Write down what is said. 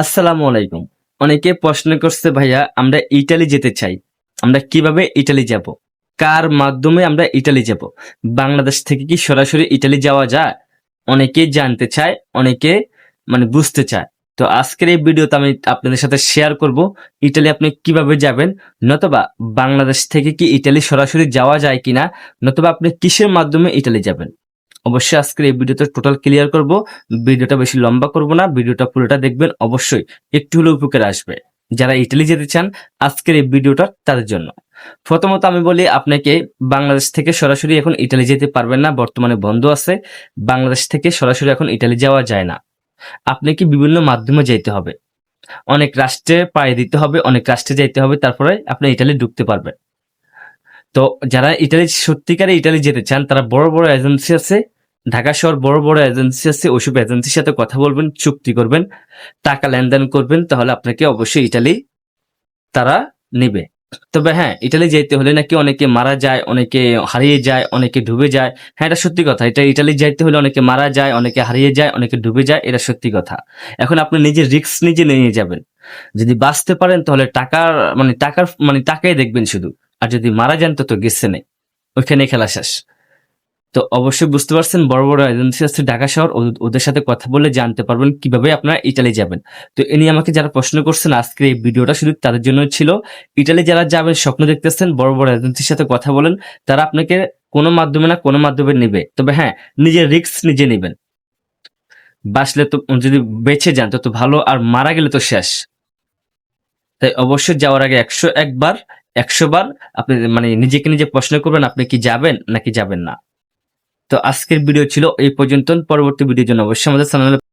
আসসালামু আলাইকুম। অনেকে প্রশ্ন করছে ভাইয়া আমরা ইতালি যেতে চাই। আমরা কিভাবে ইতালি যাব? কার মাধ্যমে আমরা ইতালি যাব? বাংলাদেশ থেকে কি সরাসরি ইতালি যাওয়া যায়? অনেকে জানতে চায়, অনেকে বুঝতে চায়। তো আজকের এই ভিডিওতে আমি আপনাদের সাথে শেয়ার করব ইতালি আপনি কিভাবে যাবেন, নতুবা বাংলাদেশ থেকে কি ইতালি সরাসরি যাওয়া যায় কিনা, নতুবা আপনি কিসের মাধ্যমে ইতালি যাবেন। অবশ্যই আজকের এই ভিডিওতে টোটাল ক্লিয়ার করব। ভিডিওটা বেশি লম্বা করব না, ভিডিওটা পুরোটা দেখবেন, অবশ্যই একটু হলেও উপকারে আসবে। যারা ইতালি যেতে চান আজকের এই ভিডিওটা তাদের জন্য। প্রথমত আমি বলি আপনাকে বাংলাদেশ থেকে সরাসরি এখন ইতালি যেতে পারবেন না, বর্তমানে বন্ধ আছে। বাংলাদেশ থেকে সরাসরি এখন ইতালি যাওয়া যায় না। আপনাকে বিভিন্ন মাধ্যমে যেতে হবে, অনেক রাষ্ট্রে পাড়ি দিতে হবে, অনেক রাষ্ট্রে যাইতে হবে, তারপরে আপনি ইতালি ঢুকতে পারবেন। তো যারা ইতালি সত্যিকারে ইতালি যেতে চান তারা বড় বড় এজেন্সি আছে, ঢাকা শহর বড় বড় এজেন্সি আছে, ওইসব এজেন্সির সাথে কথা বলবেন, চুক্তি করবেন, টাকা লেনদেন করবেন, তাহলে আপনাকে অবশ্যই ইতালি তারা নেবে। তবে হ্যাঁ, ইতালি যেতে হলে নাকি অনেকে মারা যায়, অনেকে হারিয়ে যায়, অনেকে ডুবে যায়। হ্যাঁ, এটা সত্যি কথা। এটা ইতালি যাইতে হলে অনেকে মারা যায়, অনেকে হারিয়ে যায়, অনেকে ডুবে যায়, এটা সত্যি কথা। এখন আপনি নিজে রিস্ক নিজে নিয়ে যাবেন। যদি বাঁচতে পারেন তাহলে টাকাই দেখবেন শুধু। আর যদি মারা যান তো গেছে নেই, ওইখানে খেলা শেষ। তো অবশ্যই বুঝতে পারছেন, বড় বড় এজেন্সি আছে ঢাকা শহর, ওদের সাথে কথা বলে জানতে পারবেন কিভাবে আপনারা ইতালি যাবেন। তো এ নিয়ে আমাকে যারা প্রশ্ন করছেন আজকের এই ভিডিওটা শুধু তাদের জন্য ছিল। ইতালি যারা যাবেন স্বপ্ন দেখতেছেন, বড় বড় এজেন্সির সাথে কথা বলেন, তারা আপনাকে কোনো মাধ্যমে না কোনো মাধ্যমে নেবে। তবে হ্যাঁ, নিজের রিস্ক নিজে নেবেন। বাঁচলে তো, যদি বেঁচে যান তো ভালো, আর মারা গেলে তো শেষ। তাই অবশ্যই যাওয়ার আগে 100 বার আপনি নিজেকে নিজে প্রশ্ন করবেন আপনি কি যাবেন নাকি যাবেন না। তো আজকের ভিডিও ছিল এই পর্যন্ত। পরবর্তী ভিডিওর জন্য অবশ্যই আমাদের চ্যানেলে